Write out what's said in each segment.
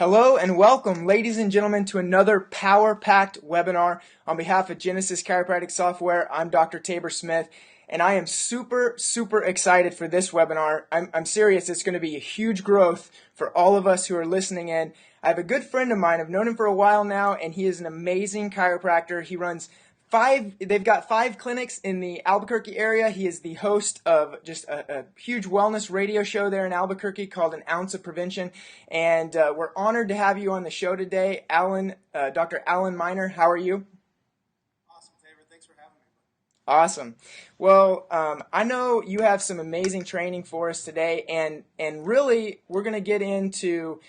Hello and welcome, ladies and gentlemen, to another power-packed webinar. On behalf of Genesis Chiropractic Software, I'm Dr. Tabor Smith, and I am super excited for this webinar. I'm serious. It's going to be a huge growth for all of us who are listening in. I have a good friend of mine. I've known him for a while now, and he is an amazing chiropractor. He runs they've got 5 clinics in the Albuquerque area. He is the host of just a huge wellness radio show there in Albuquerque called An Ounce of Prevention. And we're honored to have you on the show today, Dr. Alan Miner. How are you? Awesome, Tabor. Thanks for having me. Awesome. Well, I know you have some amazing training for us today, and really we're going to get into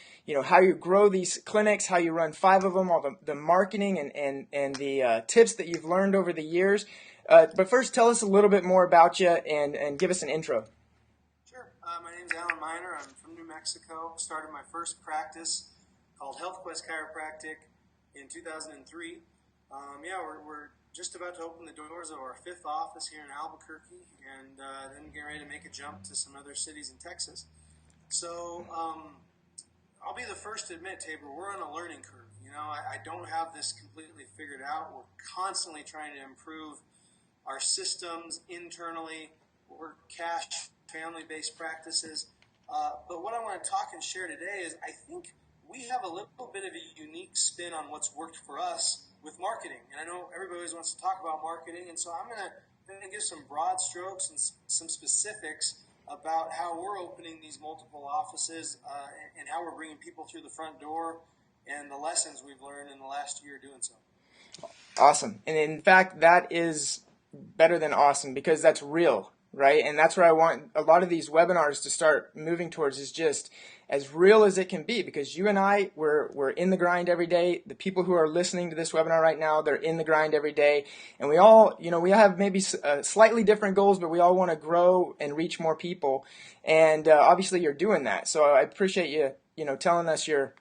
how you grow these clinics, how you run 5 of them, all the marketing and the tips that you've learned over the years. But first, tell us a little bit more about you and give us an intro. Sure. My name's Alan Miner. I'm from New Mexico. Started my first practice called HealthQuest Chiropractic in 2003. We're just about to open the doors of our 5th office here in Albuquerque, and then getting ready to make a jump to some other cities in Texas. So I'll be the first to admit, Tabor, we're on a learning curve. I don't have this completely figured out. We're constantly trying to improve our systems internally. We're cash, family-based practices. But what I want to talk and share today is I think we have a little bit of a unique spin on what's worked for us with marketing. And I know everybody always wants to talk about marketing, and so I'm going to give some broad strokes and some specifics about how we're opening these multiple offices and how we're bringing people through the front door and the lessons we've learned in the last year doing so. Awesome. And in fact, that is better than awesome because that's real, right? And that's where I want a lot of these webinars to start moving towards, is just as real as it can be, because you and I, we're in the grind every day. The people who are listening to this webinar right now, they're in the grind every day. And we all, we have maybe slightly different goals, but we all want to grow and reach more people. And obviously you're doing that. So I appreciate you, telling us your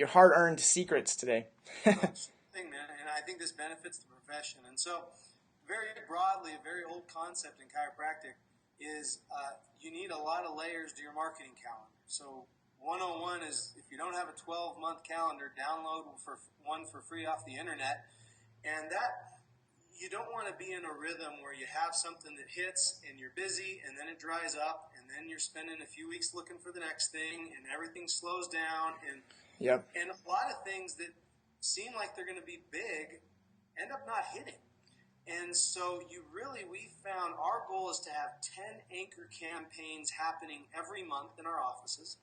hard-earned secrets today. Thing, man, and I think this benefits the profession. And so, very broadly, a very old concept in chiropractic is you need a lot of layers to your marketing calendar. So 101 is, if you don't have a 12-month calendar, download one for free off the internet. And that, you don't want to be in a rhythm where you have something that hits and you're busy and then it dries up and then you're spending a few weeks looking for the next thing and everything slows down. And a lot of things that seem like they're going to be big end up not hitting. And so we found our goal is to have 10 anchor campaigns happening every month in our offices.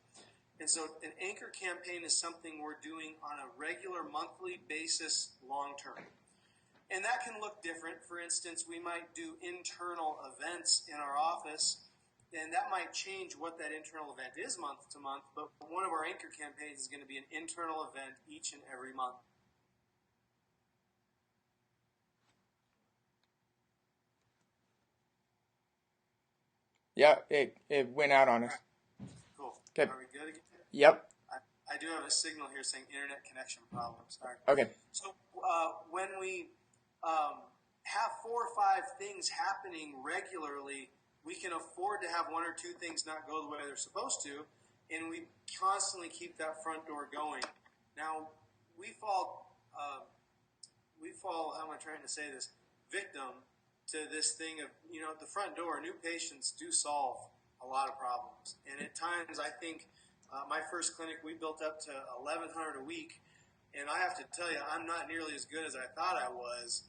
And so an anchor campaign is something we're doing on a regular monthly basis long term. And that can look different. For instance, we might do internal events in our office, and that might change what that internal event is month to month. But one of our anchor campaigns is going to be an internal event each and every month. Yeah, it went out on us. Cool. Good. Are we good again? Yep. I do have a signal here saying internet connection problems. All right. Okay. So when we have 4 or 5 things happening regularly, we can afford to have 1 or 2 things not go the way they're supposed to, and we constantly keep that front door going. Now, we fall, how am I trying to say this, victim to this thing of, the front door. New patients do solve a lot of problems. And at times, I think my first clinic, we built up to 1,100 a week. And I have to tell you, I'm not nearly as good as I thought I was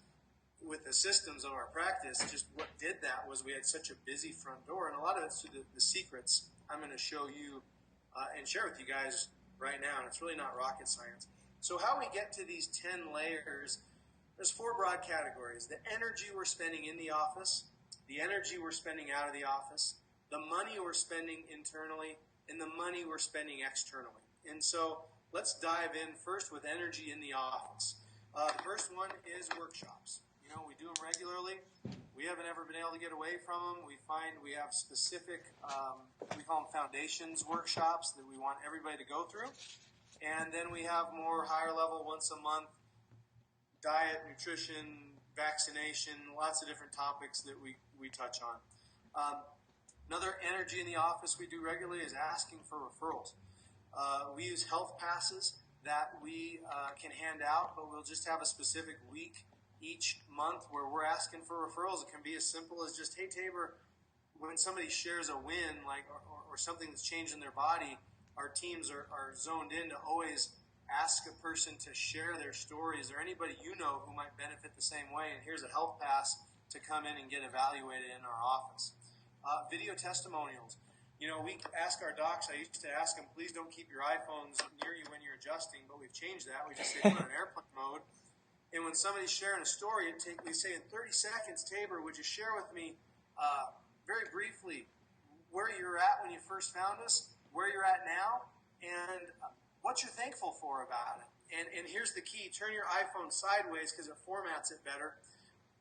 with the systems of our practice. Just what did that was we had such a busy front door. And a lot of it's through the secrets I'm going to show you and share with you guys right now. And it's really not rocket science. So how we get to these 10 layers, there's 4 broad categories. The energy we're spending in the office, the energy we're spending out of the office, the money we're spending internally, and the money we're spending externally. And so let's dive in first with energy in the office. The first one is workshops. We do them regularly. We haven't ever been able to get away from them. We find we have specific, we call them foundations workshops that we want everybody to go through. And then we have more higher level once a month diet, nutrition, vaccination, lots of different topics that we touch on. Another energy in the office we do regularly is asking for referrals. We use health passes that we can hand out, but we'll just have a specific week each month where we're asking for referrals. It can be as simple as just, hey, Tabor, when somebody shares a win, like or something that's changed in their body, our teams are zoned in to always ask a person to share their story. Is there anybody you know who might benefit the same way? And here's a health pass to come in and get evaluated in our office. Video testimonials. We ask our docs, I used to ask them, please don't keep your iPhones near you when you're adjusting, but we've changed that. We just say put it on airplane mode. And when somebody's sharing a story, we say in 30 seconds, Tabor, would you share with me very briefly where you're at when you first found us, where you're at now, and what you're thankful for about it. And here's the key. Turn your iPhone sideways because it formats it better.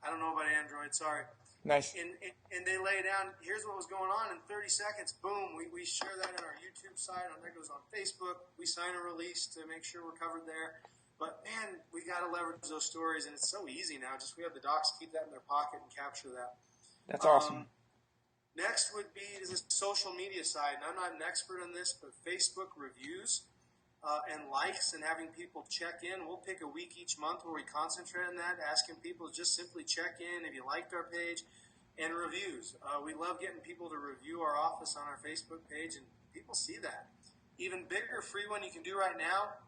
I don't know about Android, sorry. Nice. And they lay down, here's what was going on in 30 seconds. Boom, we share that on our YouTube site. That goes on Facebook. We sign a release to make sure we're covered there. But, man, we got to leverage those stories, and it's so easy now. Just we have the docs keep that in their pocket and capture that. That's awesome. Next would be the social media side. And I'm not an expert on this, but Facebook reviews and likes and having people check in. We'll pick a week each month where we concentrate on that, asking people to just simply check in if you liked our page, and reviews. We love getting people to review our office on our Facebook page, and people see that. Even bigger free one you can do right now,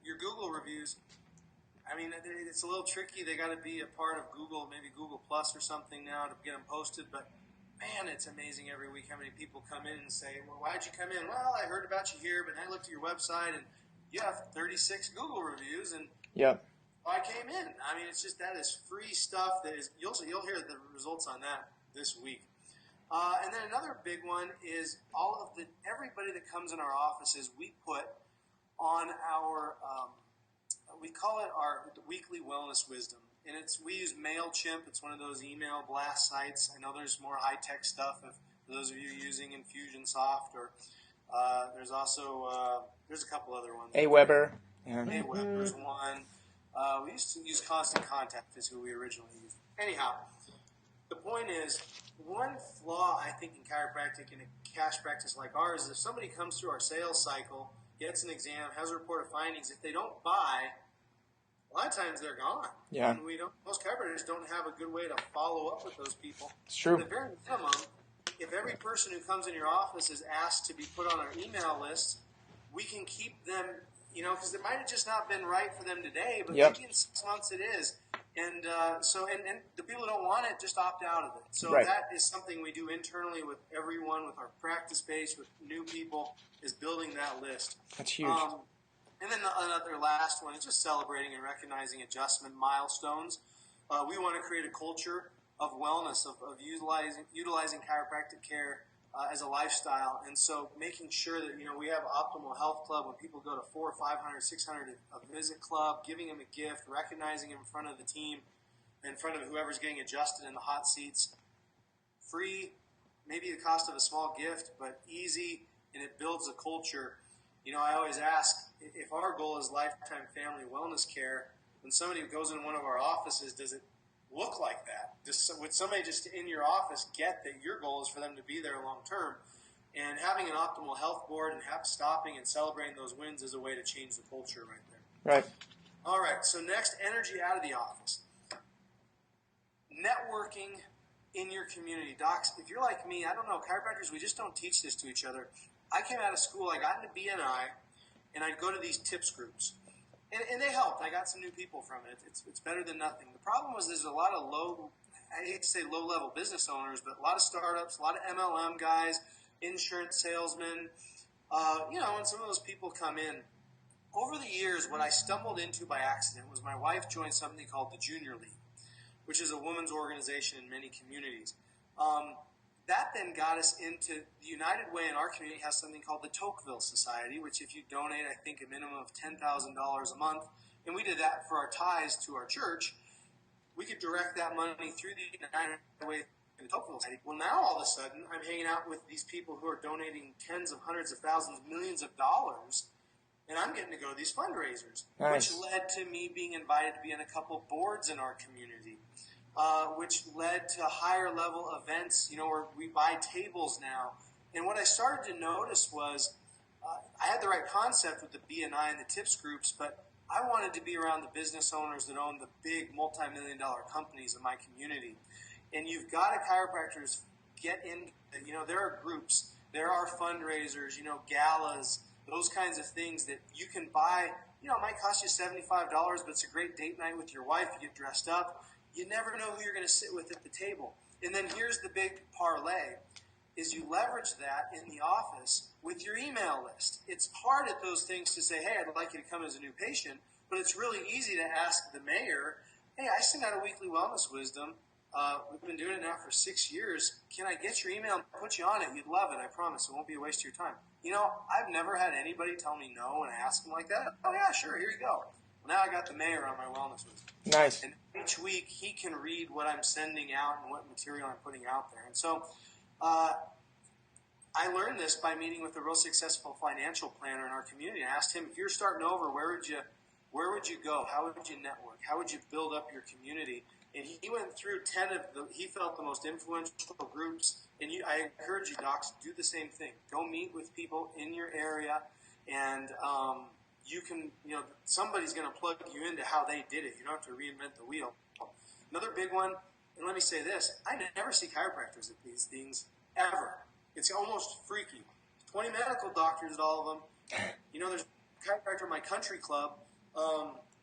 your Google reviews. I mean, it's a little tricky. They got to be a part of Google, maybe Google Plus or something now to get them posted, but man, it's amazing every week how many people come in and say, well, why'd you come in? Well, I heard about you here, but I looked at your website, and you have 36 Google reviews, and Yep. I came in. I mean, it's just that is free stuff. That is you'll hear the results on that this week. And then another big one is everybody that comes in our offices, we put on our we call it our weekly wellness wisdom. And we use MailChimp. It's one of those email blast sites. I know there's more high-tech stuff for those of you using Infusionsoft, or there's also there's a couple other ones. Aweber. Yeah. Aweber's one. We used to use Constant Contact is who we originally used. Anyhow, the point is, one flaw I think in chiropractic in a cash practice like ours is if somebody comes through our sales cycle, gets an exam, has a report of findings, if they don't buy, a lot of times they're gone. Yeah. And most chiropractors don't have a good way to follow up with those people. It's true. At the very minimum, if every person who comes in your office is asked to be put on our email list, we can keep them, because it might have just not been right for them today, but maybe in 6 months it is. And and the people who don't want it just opt out of it. So that is something we do internally with everyone, with our practice base, with new people, is building that list. That's huge. And then another last one is just celebrating and recognizing adjustment milestones. We want to create a culture of wellness, of utilizing chiropractic care as a lifestyle. And so making sure that, we have Optimal Health Club when people go to 400, 500, 600 a visit club, giving them a gift, recognizing them in front of the team, in front of whoever's getting adjusted in the hot seats. Free, maybe the cost of a small gift, but easy, and it builds a culture. I always ask, if our goal is lifetime family wellness care, when somebody goes in one of our offices, does it look like that? Would somebody just in your office get that your goal is for them to be there long term? And having an optimal health board and stopping and celebrating those wins is a way to change the culture right there. Right. All right, so next, energy out of the office. Networking in your community. Docs, if you're like me, I don't know, chiropractors, we just don't teach this to each other. I came out of school, I got into BNI, and I'd go to these tips groups. And they helped. I got some new people from it. It's better than nothing. The problem was there's a lot of I hate to say low-level business owners, but a lot of startups, a lot of MLM guys, insurance salesmen, and some of those people come in. Over the years, what I stumbled into by accident was my wife joined something called the Junior League, which is a women's organization in many communities. That then got us into the United Way in our community has something called the Tocqueville Society, which if you donate, I think, a minimum of $10,000 a month, and we did that for our ties to our church, we could direct that money through the United Way to the Tocqueville Society. Well, now all of a sudden, I'm hanging out with these people who are donating tens of hundreds of thousands, millions of dollars, and I'm getting to go to these fundraisers, Nice. which led to me being invited to be on a couple boards in our community. Which led to higher level events, where we buy tables now. And what I started to notice was I had the right concept with the BNI and the tips groups, but I wanted to be around the business owners that own the big multi-million-dollar companies in my community. And you've got to chiropractors get in, there are groups, there are fundraisers, galas, those kinds of things that you can buy. It might cost you $75, but it's a great date night with your wife. You get dressed up. You never know who you're going to sit with at the table. And then here's the big parlay, is you leverage that in the office with your email list. It's hard at those things to say, hey, I'd like you to come as a new patient, but it's really easy to ask the mayor, hey, I send out a weekly wellness wisdom. We've been doing it now for 6 years. Can I get your email and put you on it? You'd love it, I promise. It won't be a waste of your time. I've never had anybody tell me no when I ask them like that. Oh, yeah, sure, here you go. Well, now I got the mayor on my wellness wisdom. Nice. And each week he can read what I'm sending out and what material I'm putting out there. And so I learned this by meeting with a real successful financial planner in our community. I asked him, if you're starting over, where would you go? How would you network? How would you build up your community? And he went through 10 of he felt the most influential groups. And I encourage you, docs, do the same thing. Go meet with people in your area, and you can, somebody's going to plug you into how they did it. You don't have to reinvent the wheel. Another big one, and let me say this, I never see chiropractors at these things, ever. It's almost freaky. 20 medical doctors at all of them. There's a chiropractor in my country club.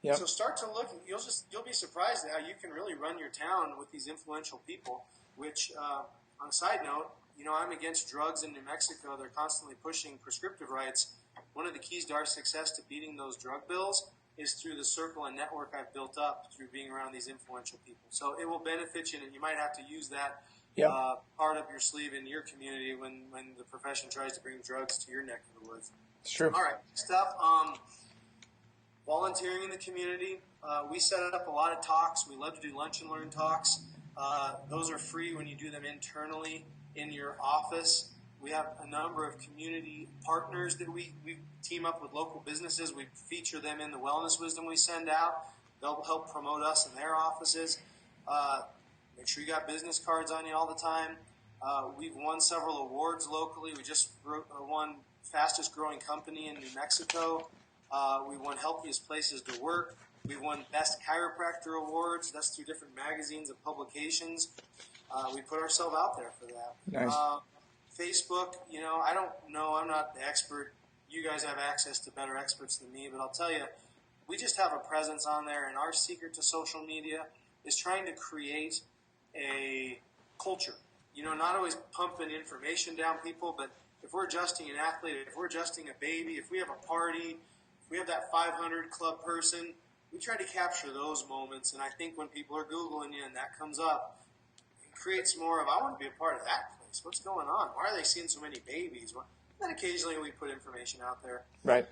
Yep. So start to look. You'll be surprised at how you can really run your town with these influential people. Which, on a side note, I'm against drugs in New Mexico. They're constantly pushing prescriptive rights. One of the keys to our success to beating those drug bills is through the circle and network I've built up through being around these influential people. So it will benefit you, and you might have to use that part up your sleeve in your community when the profession tries to bring drugs to your neck of the woods. It's true. All right, next up, volunteering in the community. We set up a lot of talks. We love to do lunch and learn talks. Those are free when you do them internally in your office. We have a number of community partners that we team up with local businesses. We feature them in the wellness wisdom we send out. They'll help promote us in their offices. Make sure you got business cards on you all the time. We've won several awards locally. We just won fastest growing company in New Mexico. We won healthiest places to work. We won best chiropractor awards. That's through different magazines and publications. We put ourselves out there for that. Nice. Facebook, I don't know. I'm not the expert. You guys have access to better experts than me, but I'll tell you, we just have a presence on there, and our secret to social media is trying to create a culture. Not always pumping information down people, but if we're adjusting an athlete, if we're adjusting a baby, if we have a party, if we have that 500 club person, we try to capture those moments. And I think when people are Googling you and that comes up, it creates more of, I want to be a part of that place. What's going on? Why are they seeing so many babies? Well, then occasionally we put information out there. Right.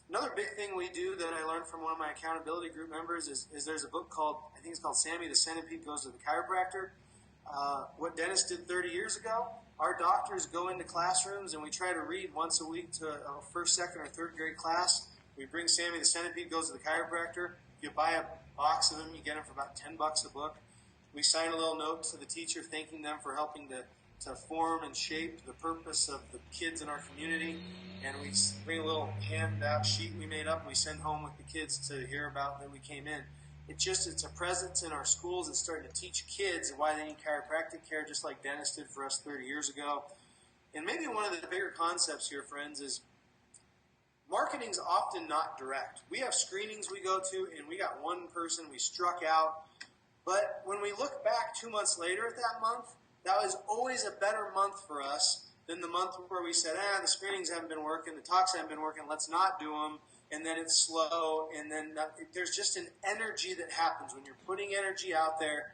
Another big thing we do that I learned from one of my accountability group members is there's a book called, I think it's called Sammy the Centipede Goes to the Chiropractor. What Dennis did 30 years ago, our doctors go into classrooms and we try to read once a week to a first, second, or third grade class. We bring Sammy the Centipede Goes to the Chiropractor. If you buy a box of them, you get them for about $10 a book. We sign a little note to the teacher thanking them for helping to form and shape the purpose of the kids in our community. And we bring a little handout sheet we made up and we send home with the kids to hear about that we came in. It's a presence in our schools. It's starting to teach kids why they need chiropractic care, just like Dennis did for us 30 years ago. And maybe one of the bigger concepts here, friends, is marketing's often not direct. We have screenings we go to, and we got one person we struck out. But when we look back 2 months later at that month, that was always a better month for us than the month where we said, the screenings haven't been working, the talks haven't been working, let's not do them. And then it's slow, and then there's just an energy that happens. When you're putting energy out there,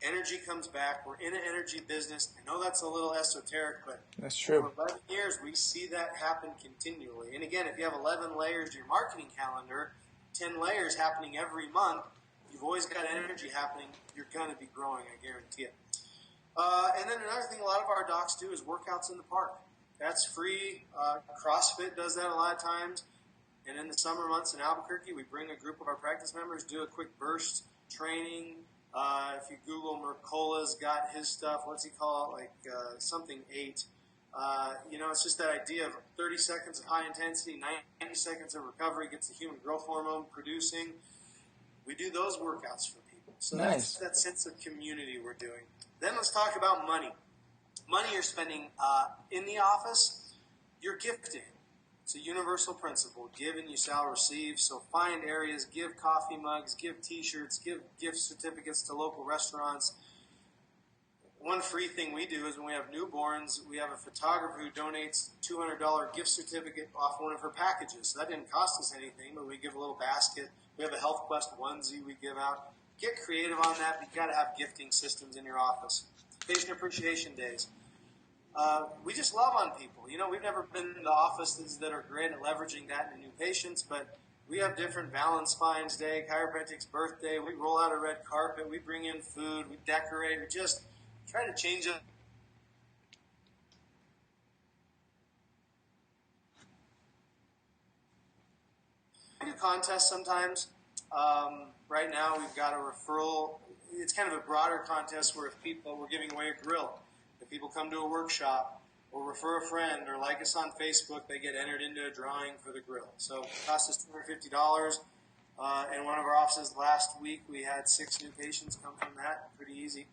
energy comes back. We're in an energy business. I know that's a little esoteric, but that's true. For 11 years, we see that happen continually. And again, if you have 11 layers to your marketing calendar, 10 layers happening every month, you've always got energy happening. You're going to be growing, I guarantee it. And then another thing a lot of our docs do is workouts in the park. That's free. CrossFit does that a lot of times. And in the summer months in Albuquerque, we bring a group of our practice members, do a quick burst training. If you Google Mercola's got his stuff, what's he call it? Like something 8. It's just that idea of 30 seconds of high intensity, 90 seconds of recovery gets the human growth hormone producing. We do those workouts for people. So Nice. that's that sense of community we're doing. Then let's talk about money. Money you're spending in the office, you're gifting. It's a universal principle. Give and you shall receive. So find areas, give coffee mugs, give t-shirts, give gift certificates to local restaurants. One free thing we do is when we have newborns, we have a photographer who donates $200 gift certificate off one of her packages. So that didn't cost us anything, but we give a little basket. We have a Health Quest onesie we give out. Get creative on that. You've got to have gifting systems in your office. Patient appreciation days. We just love on people. We've never been to offices that are great at leveraging that into new patients, but we have different Valentine's Spines Day, Chiropractic's birthday. We roll out a red carpet. We bring in food. We decorate. We just try to change it. We do contests sometimes. Right now we've got a referral. It's kind of a broader contest where we're giving away a grill. If people come to a workshop or refer a friend or like us on Facebook, they get entered into a drawing for the grill. So it costs us $250. In one of our offices last week, we had 6 new patients come from that. Pretty easy.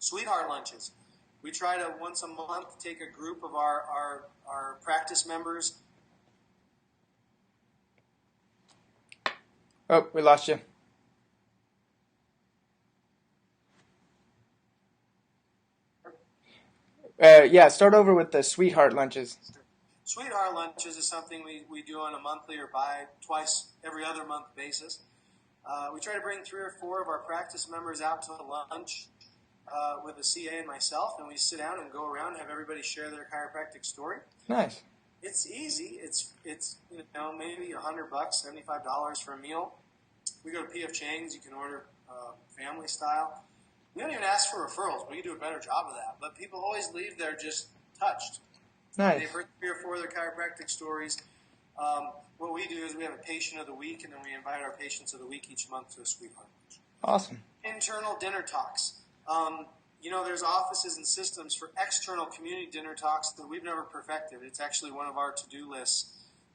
Sweetheart lunches. We try to once a month take a group of our practice members. Oh, we lost you. Start over with the sweetheart lunches. Sweetheart lunches is something we do on a monthly or twice every other month basis. We try to bring 3 or 4 of our practice members out to lunch with a CA and myself, and we sit down and go around and have everybody share their chiropractic story. Nice. It's easy. It's maybe $100, $75 for a meal. We go to P.F. Chang's. You can order family style. We don't even ask for referrals. We can do a better job of that. But people always leave there just touched. Nice. They've heard 3 or 4 of their chiropractic stories. What we do is we have a patient of the week, and then we invite our patients of the week each month to a sweetheart lunch. Awesome. Internal dinner talks. There's offices and systems for external community dinner talks that we've never perfected. It's actually one of our to-do lists.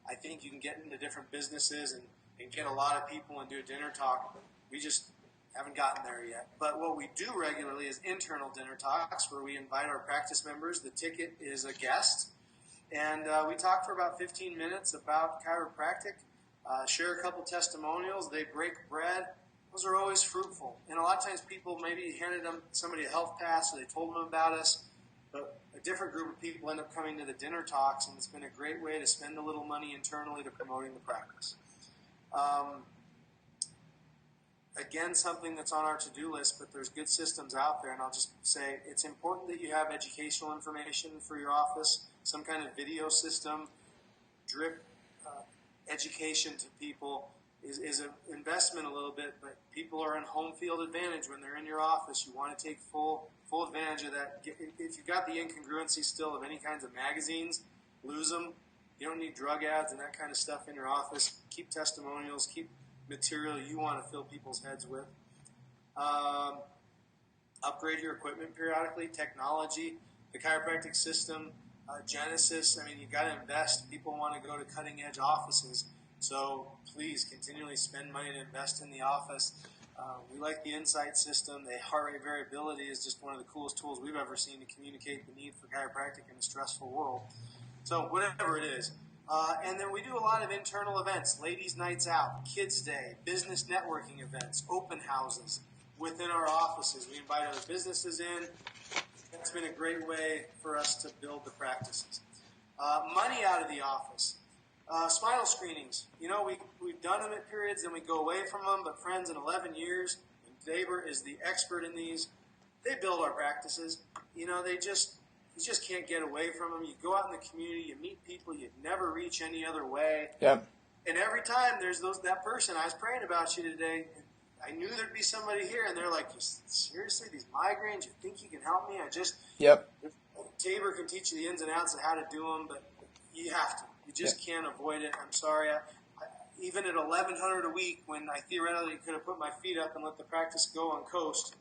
I think you can get into different businesses and get a lot of people and do a dinner talk. We just haven't gotten there yet. But what we do regularly is internal dinner talks where we invite our practice members. The ticket is a guest. And we talk for about 15 minutes about chiropractic, share a couple testimonials. They break bread. Those are always fruitful. And a lot of times people maybe handed somebody a health pass or they told them about us. But a different group of people end up coming to the dinner talks, and it's been a great way to spend a little money internally to promoting the practice. Again, something that's on our to-do list, but there's good systems out there, and I'll just say it's important that you have educational information for your office, some kind of video system, drip education to people is an investment a little bit, but people are in home field advantage when they're in your office. You want to take full advantage of that. If you've got the incongruency still of any kinds of magazines, lose them. You don't need drug ads and that kind of stuff in your office. Keep testimonials, keep material you want to fill people's heads with. Upgrade your equipment periodically. Technology, the chiropractic system, Genesis. You've got to invest. People want to go to cutting-edge offices. So please continually spend money to invest in the office. We like the Insight system. The heart rate variability is just one of the coolest tools we've ever seen to communicate the need for chiropractic in a stressful world. So whatever it is. And then we do a lot of internal events, ladies' nights out, kids' day, business networking events, open houses within our offices. We invite other businesses in. That's been a great way for us to build the practices. Money out of the office. Spinal screenings. We've done them at periods and we go away from them, but friends, in 11 years, and Daber is the expert in these, they build our practices. You just can't get away from them. You go out in the community, you meet people you'd never reach any other way. Yep. And every time there's that person, I was praying about you today, I knew there'd be somebody here, and they're like, seriously, these migraines, you think you can help me? Yep. Tabor can teach you the ins and outs of how to do them, but you have to. You just can't avoid it. I'm sorry. Even at $1,100 a week, when I theoretically could have put my feet up and let the practice go on coast,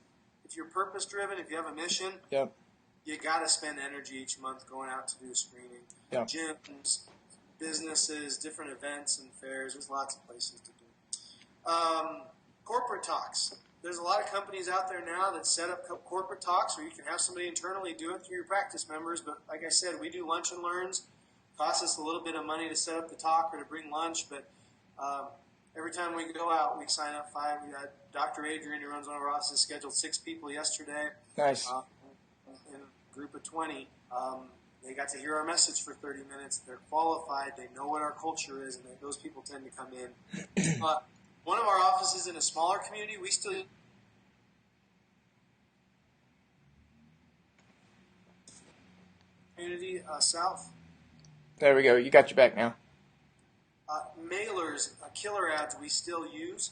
if you're purpose-driven, if you have a mission, yep, you got to spend energy each month going out to do screening. Yeah. Gyms, businesses, different events and fairs. There's lots of places to do. Corporate talks. There's a lot of companies out there now that set up corporate talks where you can have somebody internally do it through your practice members. But like I said, we do lunch and learns. Costs us a little bit of money to set up the talk or to bring lunch, but every time we go out, we sign up 5. We got Dr. Adrian, who runs one of our offices, scheduled 6 people yesterday. Nice. In a group of 20. They got to hear our message for 30 minutes. They're qualified. They know what our culture is, and those people tend to come in. One of our offices in a smaller community, we still community south. There we go. You got your back now. Mailers, killer ads we still use.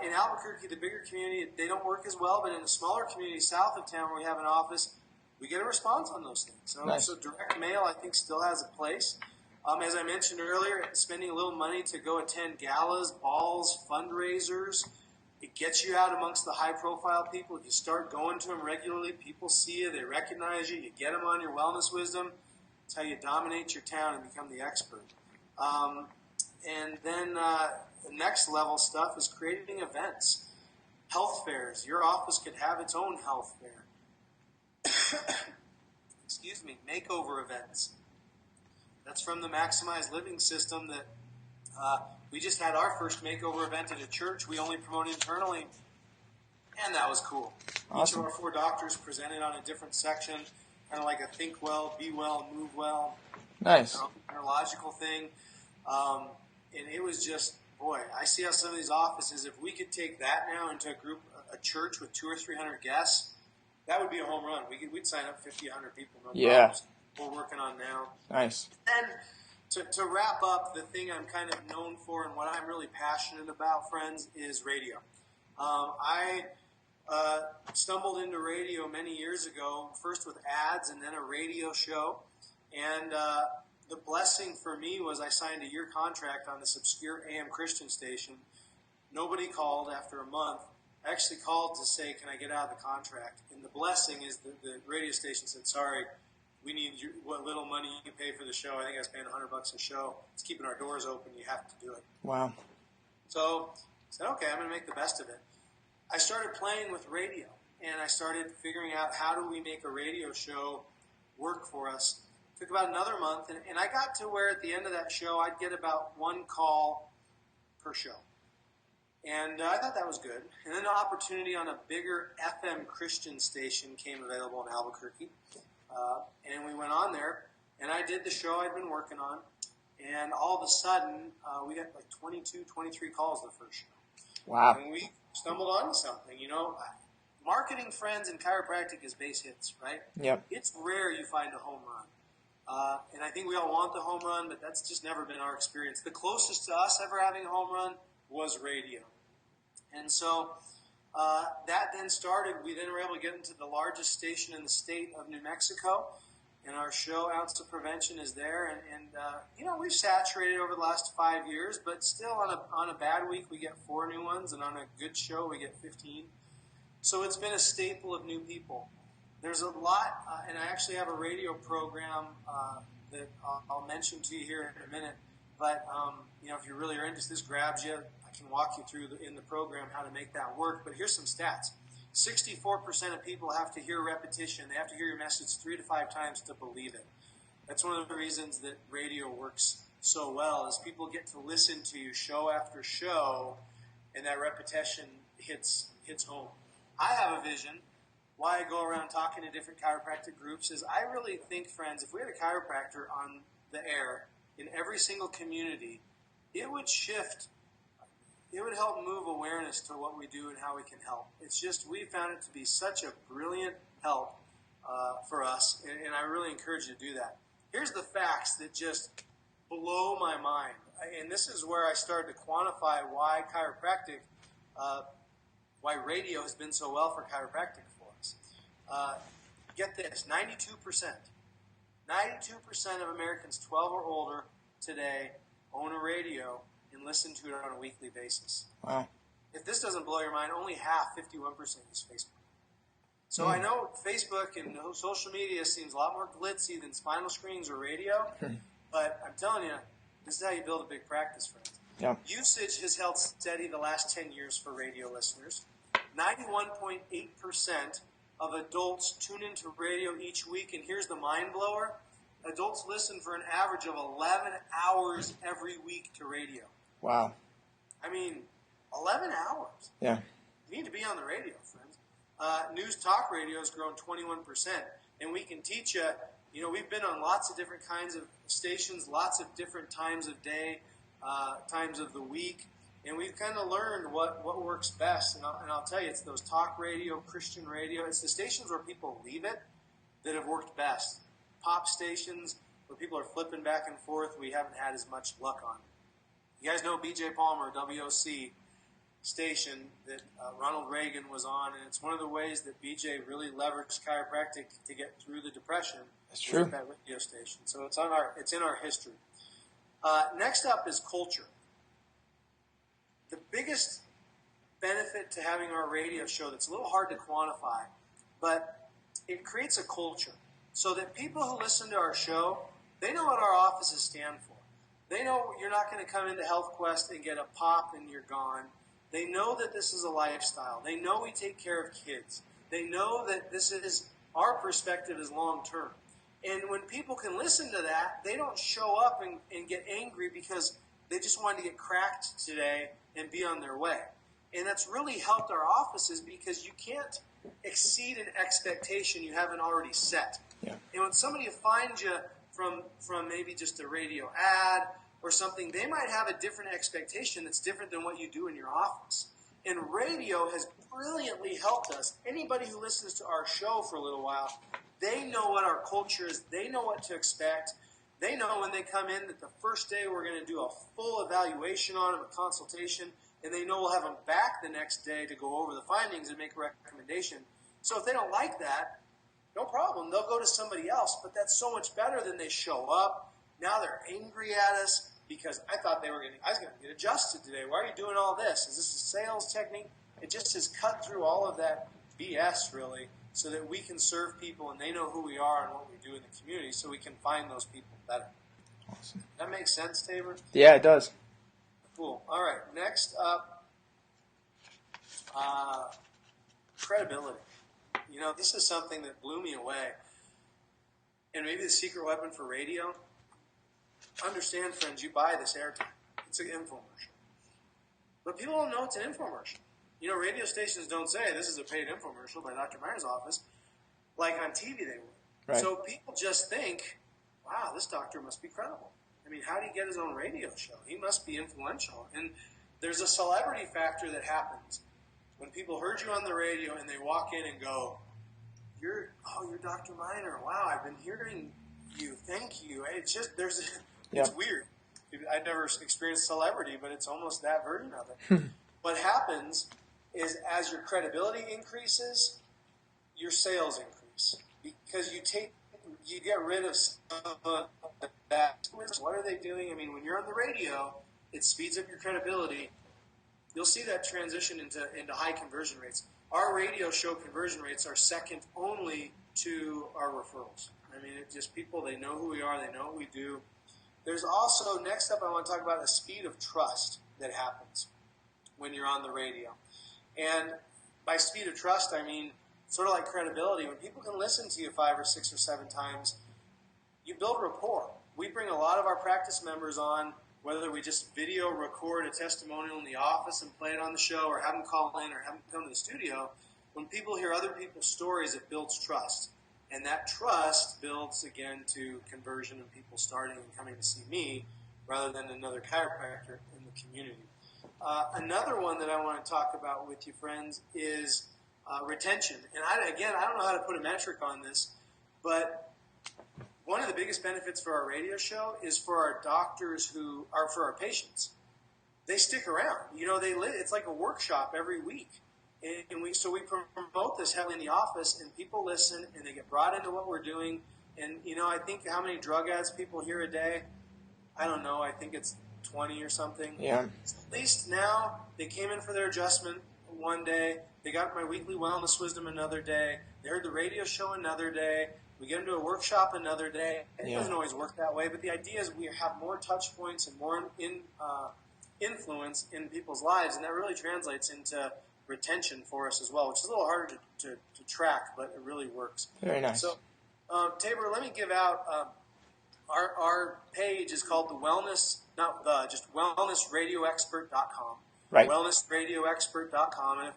In Albuquerque, the bigger community, they don't work as well, but in a smaller community south of town where we have an office, we get a response on those things. So, Nice. So direct mail, I think, still has a place. As I mentioned earlier, spending a little money to go attend galas, balls, fundraisers, it gets you out amongst the high-profile people. If you start going to them regularly, people see you, they recognize you, you get them on your wellness wisdom. It's how you dominate your town and become the expert. And then the next level stuff is creating events. Health fairs. Your office could have its own health fair. Excuse me, makeover events. That's from the Maximized Living System that we just had our first makeover event at a church. We only promote internally, and that was cool. Awesome. Each of our 4 doctors presented on a different section, kind of like a think well, be well, move well. Nice. Neurological thing. And it was just, boy, I see how some of these offices, if we could take that now into a church with 200 or 300 guests, that would be a home run. We'd sign up 50, 100 people. No problems. We're working on now. Nice. And to wrap up, the thing I'm kind of known for and what I'm really passionate about, friends, is radio. I stumbled into radio many years ago, first with ads and then a radio show. And the blessing for me was I signed a year contract on this obscure AM Christian station. Nobody called after a month. I actually called to say, can I get out of the contract? And the blessing is the radio station said, sorry, we need what little money you pay for the show. I think I was paying $100 a show. It's keeping our doors open. You have to do it. Wow. So I said, okay, I'm going to make the best of it. I started playing with radio, and I started figuring out how do we make a radio show work for us. It took about another month, and I got to where at the end of that show, I'd get about 1 call per show. And I thought that was good. And then an opportunity on a bigger FM Christian station came available in Albuquerque. And we went on there, and I did the show I'd been working on. And all of a sudden, we got like 22, 23 calls the first show. Wow. And we stumbled onto something. You know, marketing, friends, and chiropractic is base hits, right? Yep. It's rare you find a home run. And I think we all want the home run, but that's just never been our experience. The closest to us ever having a home run was radio. And so that then started. We then were able to get into the largest station in the state of New Mexico. And our show, Ounce of Prevention, is there. And you know, we've saturated over the last 5 years, but still on a bad week, we get 4 new ones. And on a good show, we get 15. So it's been a staple of new people. There's a lot, and I actually have a radio program that I'll mention to you here in a minute. But, you know, if you really are into this, grabs you. I can walk you through in the program how to make that work. But here's some stats. 64% of people have to hear repetition. They have to hear your message 3 to 5 times to believe it. That's one of the reasons that radio works so well, is people get to listen to you show after show, and that repetition hits home. I have a vision. Why I go around talking to different chiropractic groups is I really think, friends, if we had a chiropractor on the air in every single community, it would shift. It would help move awareness to what we do and how we can help. It's just, we found it to be such a brilliant help for us, and I really encourage you to do that. Here's the facts that just blow my mind, and this is where I started to quantify why chiropractic, why radio has been so well for chiropractic for us. Get this, 92% of Americans 12 or older today own a radio and listen to it on a weekly basis. Wow. If this doesn't blow your mind, only half, 51%, use Facebook. So I know Facebook and social media seems a lot more glitzy than spinal screens or radio, but I'm telling you, this is how you build a big practice, friends. Yeah. Usage has held steady the last 10 years for radio listeners. 91.8% of adults tune into radio each week, and here's the mind blower. Adults listen for an average of 11 hours every week to radio. Wow. I mean, 11 hours. Yeah. You need to be on the radio, friends. News talk radio has grown 21%, and we can teach you, we've been on lots of different kinds of stations, lots of different times of day, times of the week, and we've kind of learned what works best. And I'll tell you, it's those talk radio, Christian radio, it's the stations where people leave it that have worked best. Pop stations where people are flipping back and forth, we haven't had as much luck on. You guys know B.J. Palmer, WOC station that Ronald Reagan was on, and it's one of the ways that B.J. really leveraged chiropractic to get through the Depression. That's true. That radio station. So it's in our history. Next up is culture. The biggest benefit to having our radio show that's a little hard to quantify, but it creates a culture so that people who listen to our show, they know what our offices stand for. They know you're not going to come into Health Quest and get a pop and you're gone. They know that this is a lifestyle. They know we take care of kids. They know that this is, our perspective is long term. And when people can listen to that, they don't show up and get angry because they just wanted to get cracked today and be on their way. And that's really helped our offices because you can't exceed an expectation you haven't already set. Yeah. And when somebody finds you from maybe just a radio ad or something, they might have a different expectation that's different than what you do in your office. And radio has brilliantly helped us. Anybody who listens to our show for a little while, they know what our culture is. They know what to expect. They know when they come in that the first day we're going to do a full evaluation on them, a consultation, and they know we'll have them back the next day to go over the findings and make a recommendation. So if they don't like that, no problem. They'll go to somebody else, but that's so much better than they show up. Now they're angry at us because I thought I was going to get adjusted today. Why are you doing all this? Is this a sales technique? It just has cut through all of that BS, really, so that we can serve people and they know who we are and what we do in the community so we can find those people better. Awesome. That makes sense, Tabor? Yeah, it does. Cool. All right. Next up, credibility. This is something that blew me away. And maybe the secret weapon for radio. Understand, friends, you buy this airtime. It's an infomercial. But people don't know it's an infomercial. Radio stations don't say this is a paid infomercial by Dr. Meyer's office. Like on TV they would. Right. So people just think, wow, this doctor must be credible. I mean, how did he get his own radio show? He must be influential. And there's a celebrity factor that happens. When people heard you on the radio and they walk in and go, you're Dr. Miner. Wow, I've been hearing you. Thank you. It's just, it's weird. I've never experienced celebrity, but it's almost that version of it. What happens is as your credibility increases, your sales increase. Because you get rid of some of that. What are they doing? I mean, when you're on the radio, it speeds up your credibility. You'll see that transition into high conversion rates. Our radio show conversion rates are second only to our referrals. I mean, it's just people, they know who we are, they know what we do. There's also, next up, I want to talk about a speed of trust that happens when you're on the radio. And by speed of trust, I mean sort of like credibility. When people can listen to you 5 or 6 or 7 times, you build rapport. We bring a lot of our practice members on, whether we just video record a testimonial in the office and play it on the show or have them call in or have them come to the studio. When people hear other people's stories, it builds trust. And that trust builds, again, to conversion and people starting and coming to see me rather than another chiropractor in the community. Another one that I want to talk about with you, friends, is retention. And I don't know how to put a metric on this, but one of the biggest benefits for our radio show is for our doctors who are for our patients. They stick around. It's like a workshop every week. And we promote this heavily in the office, and people listen, and they get brought into what we're doing. And, I think how many drug ads people hear a day? I don't know. I think it's 20 or something. Yeah. So at least now they came in for their adjustment one day. They got my weekly wellness wisdom another day. They heard the radio show another day. We get them to a workshop another day. It doesn't always work that way, but the idea is we have more touch points and more influence in people's lives, and that really translates into retention for us as well, which is a little harder to track, but it really works. Very nice. So, Tabor, let me give out our page is called the Wellness, not the, just wellnessradioexpert.com. Right. Wellnessradioexpert.com. And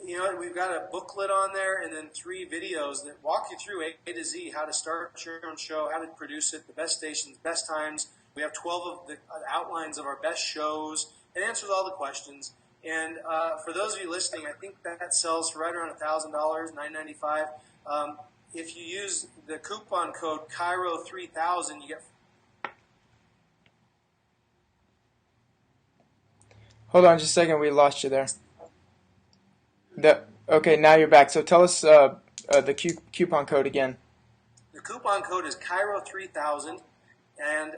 you know, we've got a booklet on there and then 3 videos that walk you through A to Z, how to start your own show, how to produce it, the best stations, best times. We have 12 of the outlines of our best shows. It answers all the questions. And for those of you listening, I think that sells for right around $1,000, $995. If you use the coupon code Chiro3000, you get. Hold on just a second. We lost you there. Okay, now you're back. So tell us the coupon code again. The coupon code is Chiro3000, and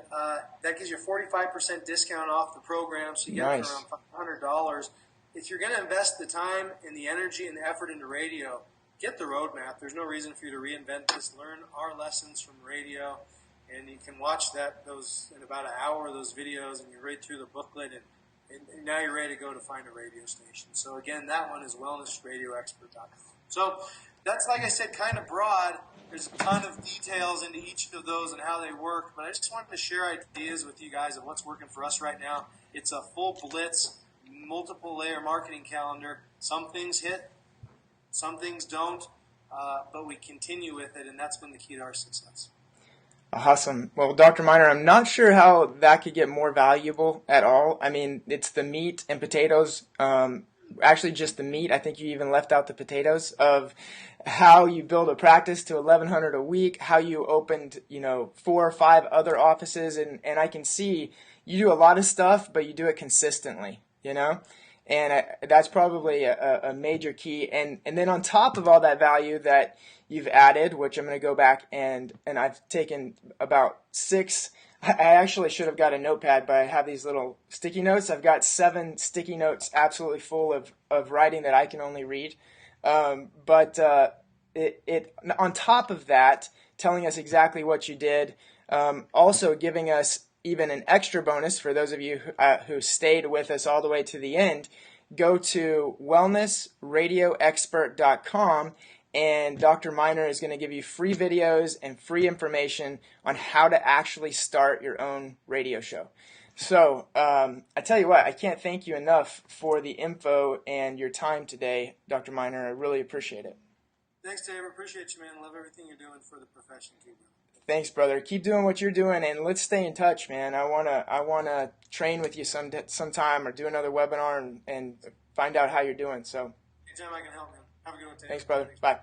that gives you a 45% discount off the program, so you get it for around $500. If you're going to invest the time and the energy and the effort into radio, get the roadmap. There's no reason for you to reinvent this. Learn our lessons from radio, and you can watch those in about an hour, those videos, and you read through the booklet, and now you're ready to go to find a radio station. So again, that one is wellnessradioexpert.com. So that's, like I said, kind of broad. There's a ton of details into each of those and how they work, but I just wanted to share ideas with you guys of what's working for us right now. It's a full blitz, multiple layer marketing calendar. Some things hit, some things don't, but we continue with it, and that's been the key to our success. Awesome. Well, Dr. Miner, I'm not sure how that could get more valuable at all. I mean, it's the meat and potatoes, actually just the meat. I think you even left out the potatoes of how you build a practice to 1,100 a week, how you opened, 4 or 5 other offices, and I can see you do a lot of stuff, but you do it consistently, and that's probably a major key. And then on top of all that value that you've added, which I'm going to go back and I've taken about 6. I actually should have got a notepad, but I have these little sticky notes. I've got 7 sticky notes absolutely full of writing that I can only read. But on top of that, telling us exactly what you did, also giving us even an extra bonus for those of you who stayed with us all the way to the end. Go to wellnessradioexpert.com, and Dr. Miner is going to give you free videos and free information on how to actually start your own radio show. So I tell you what, I can't thank you enough for the info and your time today, Dr. Miner. I really appreciate it. Thanks, Taylor. Appreciate you, man. Love everything you're doing for the profession. Keep it. Thanks, brother. Keep doing what you're doing, and let's stay in touch, man. I wanna train with you sometime or do another webinar and find out how you're doing. So, anytime I can help, man. Have a good one, Taylor. Thanks, brother. Bye.